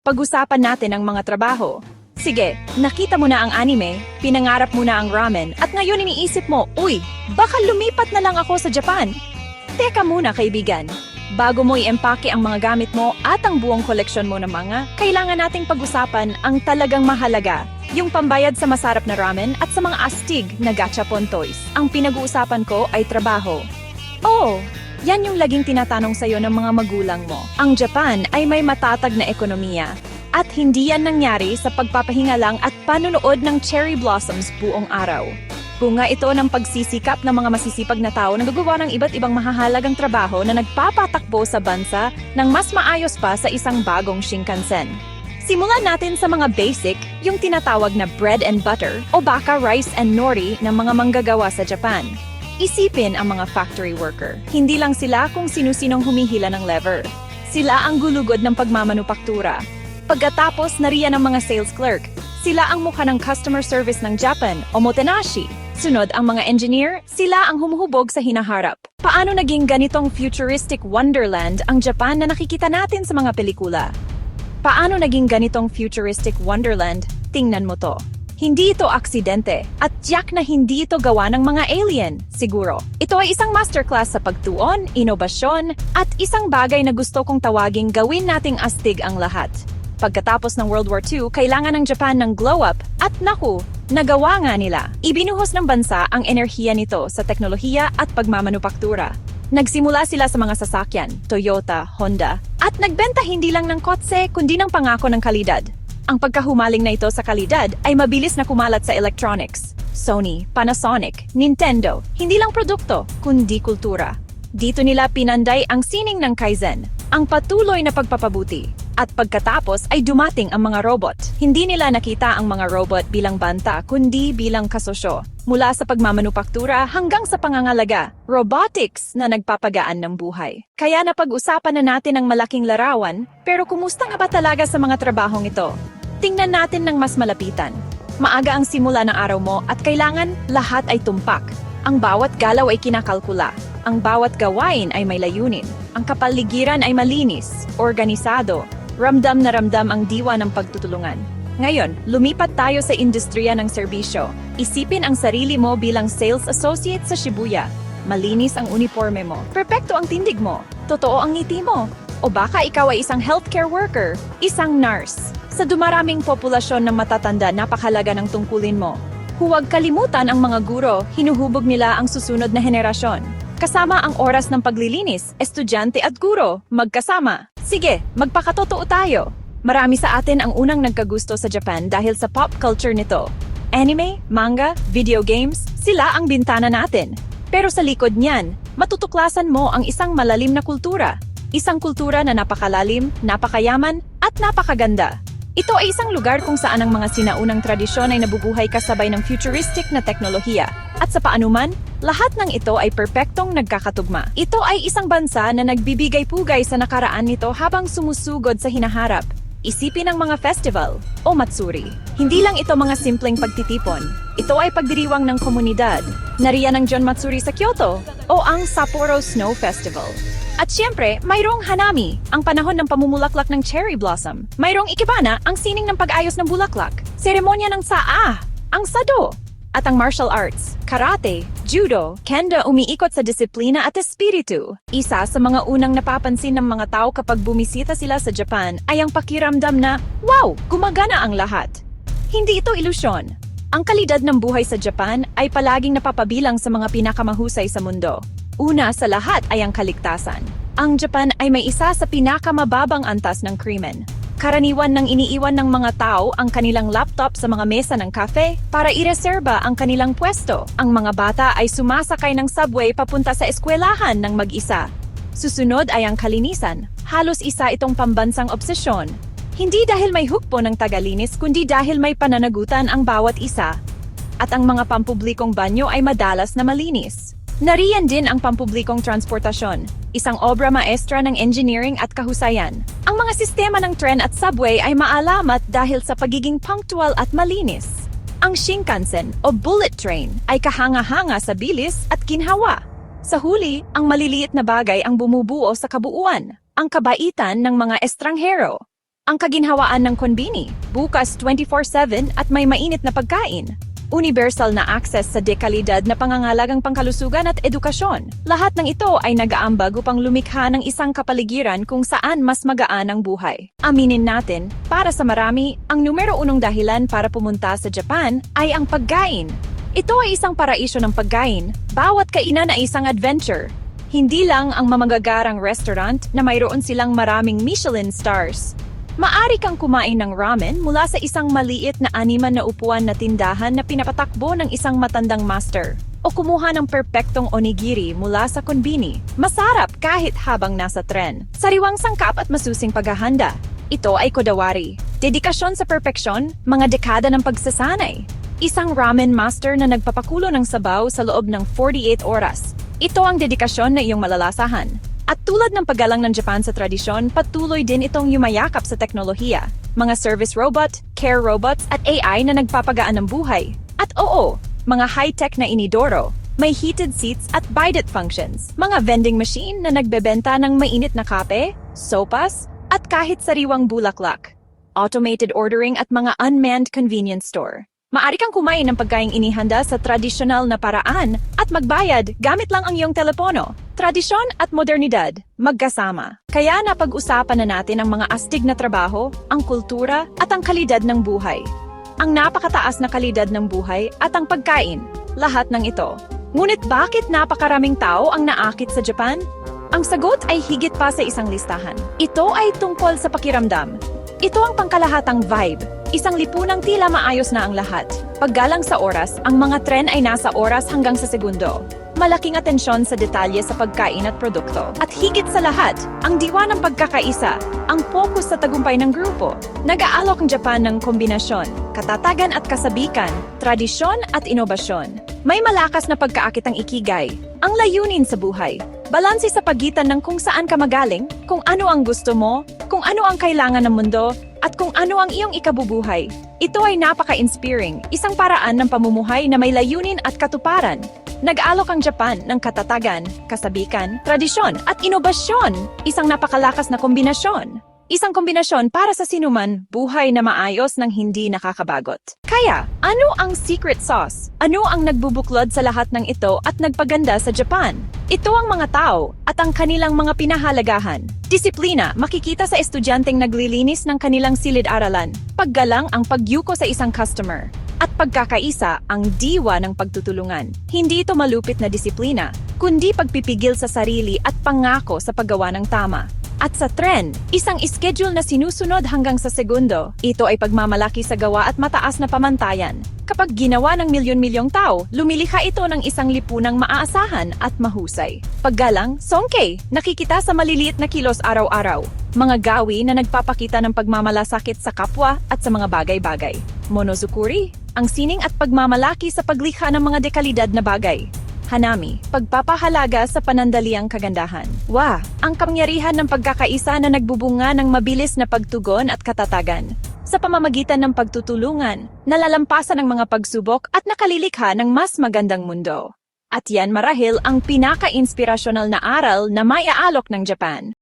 Pag-usapan natin ang mga trabaho. Sige, nakita mo na ang anime, pinangarap mo na ang ramen, at ngayon iniisip mo, uy, baka lumipat na lang ako sa Japan. Teka muna kaibigan, bago mo i-empake ang mga gamit mo at ang buong koleksyon mo ng mga, kailangan nating pag-usapan ang talagang mahalaga, yung pambayad sa masarap na ramen at sa mga astig na gachapon toys. Ang pinag-uusapan ko ay trabaho. Oh, yan yung laging tinatanong sa'yo ng mga magulang mo. Ang Japan ay may matatag na ekonomiya. At hindi yan nangyari sa pagpapahinga lang at panunood ng cherry blossoms buong araw. Bunga ito ng pagsisikap ng mga masisipag na tao na gagawa ng iba't ibang mahahalagang trabaho na nagpapatakbo sa bansa ng mas maayos pa sa isang bagong Shinkansen. Simulan natin sa mga basic, yung tinatawag na bread and butter o baka rice and nori ng mga manggagawa sa Japan. Isipin ang mga factory worker. Hindi lang sila kung sino-sinong humihila ng lever. Sila ang gulugod ng pagmamanupaktura. Pagkatapos, nariyan ang mga sales clerk. Sila ang mukha ng customer service ng Japan o motenashi. Sunod ang mga engineer, sila ang humuhubog sa hinaharap. Paano naging ganitong futuristic wonderland ang Japan na nakikita natin sa mga pelikula? Paano naging ganitong futuristic wonderland? Tingnan mo to. Hindi ito aksidente at tiyak na hindi ito gawa ng mga alien, siguro. Ito ay isang masterclass sa pagtuon, inobasyon, at isang bagay na gusto kong tawaging gawin nating astig ang lahat. Pagkatapos ng World War II, kailangan ng Japan ng glow-up at naku, nagawa nga nila. Ibinuhos ng bansa ang enerhiya nito sa teknolohiya at pagmamanupaktura. Nagsimula sila sa mga sasakyan, Toyota, Honda, at nagbenta hindi lang ng kotse kundi ng pangako ng kalidad. Ang pagkahumaling na ito sa kalidad ay mabilis na kumalat sa electronics. Sony, Panasonic, Nintendo, hindi lang produkto, kundi kultura. Dito nila pinanday ang sining ng Kaizen, ang patuloy na pagpapabuti. At pagkatapos ay dumating ang mga robot. Hindi nila nakita ang mga robot bilang banta, kundi bilang kasosyo. Mula sa pagmamanupaktura hanggang sa pangangalaga, robotics na nagpapagaan ng buhay. Kaya napag-usapan na natin ang malaking larawan, pero kumusta nga ba talaga sa mga trabahong ito? Tingnan natin ng mas malapitan. Maaga ang simula ng araw mo at kailangan lahat ay tumpak. Ang bawat galaw ay kinakalkula. Ang bawat gawain ay may layunin. Ang kapaligiran ay malinis, organisado. Ramdam na ramdam ang diwa ng pagtutulungan. Ngayon, lumipat tayo sa industriya ng serbisyo. Isipin ang sarili mo bilang sales associate sa Shibuya. Malinis ang uniforme mo. Perpekto ang tindig mo. Totoo ang ngiti mo. O baka ikaw ay isang healthcare worker, isang nurse. Sa dumaraming populasyon ng matatanda, napakalaga ng tungkulin mo. Huwag kalimutan ang mga guro, hinuhubog nila ang susunod na henerasyon. Kasama ang oras ng paglilinis, estudyante at guro, magkasama. Sige, magpakatotoo tayo. Marami sa atin ang unang nagkagusto sa Japan dahil sa pop culture nito. Anime, manga, video games, sila ang bintana natin. Pero sa likod niyan, matutuklasan mo ang isang malalim na kultura. Isang kultura na napakalalim, napakayaman, at napakaganda. Ito ay isang lugar kung saan ang mga sinaunang tradisyon ay nabubuhay kasabay ng futuristic na teknolohiya. At sa paanuman, lahat ng ito ay perpektong nagkakatugma. Ito ay isang bansa na nagbibigay-pugay sa nakaraan nito habang sumusugod sa hinaharap. Isipin ang mga festival o matsuri. Hindi lang ito mga simpleng pagtitipon. Ito ay pagdiriwang ng komunidad. Nariyan ang Gion Matsuri sa Kyoto o ang Sapporo Snow Festival. At siyempre, mayroong Hanami, ang panahon ng pamumulaklak ng cherry blossom. Mayroong Ikebana, ang sining ng pag-ayos ng bulaklak. Seremonya ng Saa, ang Sado. At ang martial arts, karate, judo, kendo umiikot sa disiplina at espiritu. Isa sa mga unang napapansin ng mga tao kapag bumisita sila sa Japan ay ang pakiramdam na, wow, gumagana ang lahat. Hindi ito ilusyon. Ang kalidad ng buhay sa Japan ay palaging napapabilang sa mga pinakamahusay sa mundo. Una sa lahat ay ang kaligtasan. Ang Japan ay may isa sa pinakamababang antas ng krimen. Karaniwan nang iniiwan ng mga tao ang kanilang laptop sa mga mesa ng cafe para ireserba ang kanilang pwesto. Ang mga bata ay sumasakay ng subway papunta sa eskwelahan ng mag-isa. Susunod ay ang kalinisan. Halos isa itong pambansang obsesyon. Hindi dahil may hukbo ng tagalinis kundi dahil may pananagutan ang bawat isa. At ang mga pampublikong banyo ay madalas na malinis. Nariyan din ang pampublikong transportasyon, isang obra maestra ng engineering at kahusayan. Ang mga sistema ng tren at subway ay maalamat dahil sa pagiging punctual at malinis. Ang Shinkansen o bullet train ay kahanga-hanga sa bilis at ginhawa. Sa huli, ang maliliit na bagay ang bumubuo sa kabuuan, ang kabaitan ng mga estranghero. Ang kaginhawaan ng konbini, bukas 24/7 at may mainit na pagkain. Universal na access sa dekalidad na pangangalagang pangkalusugan at edukasyon. Lahat ng ito ay nag-aambag upang lumikha ng isang kapaligiran kung saan mas magaan ang buhay. Aminin natin, para sa marami, ang numero unong dahilan para pumunta sa Japan ay ang pagkain. Ito ay isang paraiso ng pagkain. Bawat kainan ay isang adventure. Hindi lang ang mamagagarang restaurant na mayroon silang maraming Michelin stars. Maari kang kumain ng ramen mula sa isang maliit na animan na upuan na tindahan na pinapatakbo ng isang matandang master. O kumuha ng perpektong onigiri mula sa konbini. Masarap kahit habang nasa tren. Sariwang sangkap at masusing paghahanda. Ito ay kodawari. Dedikasyon sa perpeksyon, mga dekada ng pagsasanay. Isang ramen master na nagpapakulo ng sabaw sa loob ng 48 oras. Ito ang dedikasyon na iyong malalasahan. At tulad ng paggalang ng Japan sa tradisyon, patuloy din itong yumayakap sa teknolohiya. Mga service robot, care robots at AI na nagpapagaan ng buhay. At oo, mga high-tech na inidoro, may heated seats at bidet functions. Mga vending machine na nagbebenta ng mainit na kape, sopas, at kahit sariwang bulaklak. Automated ordering at mga unmanned convenience store. Maari kang kumain ng pagkaing inihanda sa tradisyonal na paraan at magbayad gamit lang ang iyong telepono. Tradisyon at modernidad, magkasama. Kaya napag-usapan na natin ang mga astig na trabaho, ang kultura at ang kalidad ng buhay. Ang napakataas na kalidad ng buhay at ang pagkain, lahat ng ito. Ngunit bakit napakaraming tao ang naakit sa Japan? Ang sagot ay higit pa sa isang listahan. Ito ay tungkol sa pakiramdam. Ito ang pangkalahatang vibe. Isang lipunang tila maayos na ang lahat. Paggalang sa oras, ang mga tren ay nasa oras hanggang sa segundo. Malaking atensyon sa detalye sa pagkain at produkto. At higit sa lahat, ang diwa ng pagkakaisa, ang focus sa tagumpay ng grupo. Nag-aalok ang Japan ng kombinasyon, katatagan at kasabikan, tradisyon at inobasyon. May malakas na pagkaakit ang ikigay, ang layunin sa buhay. Balanse sa pagitan ng kung saan ka magaling, kung ano ang gusto mo, kung ano ang kailangan ng mundo, at kung ano ang iyong ikabubuhay. Ito ay napaka-inspiring, isang paraan ng pamumuhay na may layunin at katuparan. Nag-alok ang Japan ng katatagan, kasabikan, tradisyon at inobasyon, isang napakalakas na kombinasyon. Isang kombinasyon para sa sinuman, buhay na maayos ng hindi nakakabagot. Kaya, ano ang secret sauce? Ano ang nagbubuklod sa lahat ng ito at nagpaganda sa Japan? Ito ang mga tao at ang kanilang mga pinahalagahan. Disiplina, makikita sa estudyanteng naglilinis ng kanilang silid-aralan. Paggalang ang pagyuko sa isang customer. At pagkakaisa ang diwa ng pagtutulungan. Hindi ito malupit na disiplina, kundi pagpipigil sa sarili at pangako sa paggawa ng tama. At sa tren, isang schedule na sinusunod hanggang sa segundo. Ito ay pagmamalaki sa gawa at mataas na pamantayan. Kapag ginawa ng milyon-milyong tao, lumilikha ito ng isang lipunang maaasahan at mahusay. Paggalang, songkei, nakikita sa maliliit na kilos araw-araw. Mga gawi na nagpapakita ng pagmamalasakit sa kapwa at sa mga bagay-bagay. Monozukuri, ang sining at pagmamalaki sa paglikha ng mga dekalidad na bagay. Hanami, pagpapahalaga sa panandaliang kagandahan. Ang kapangyarihan ng pagkakaisa na nagbubunga ng mabilis na pagtugon at katatagan. Sa pamamagitan ng pagtutulungan, nalalampasan ang mga pagsubok at nakalilikha ng mas magandang mundo. At yan marahil ang pinaka-inspirasyonal na aral na maiaalok ng Japan.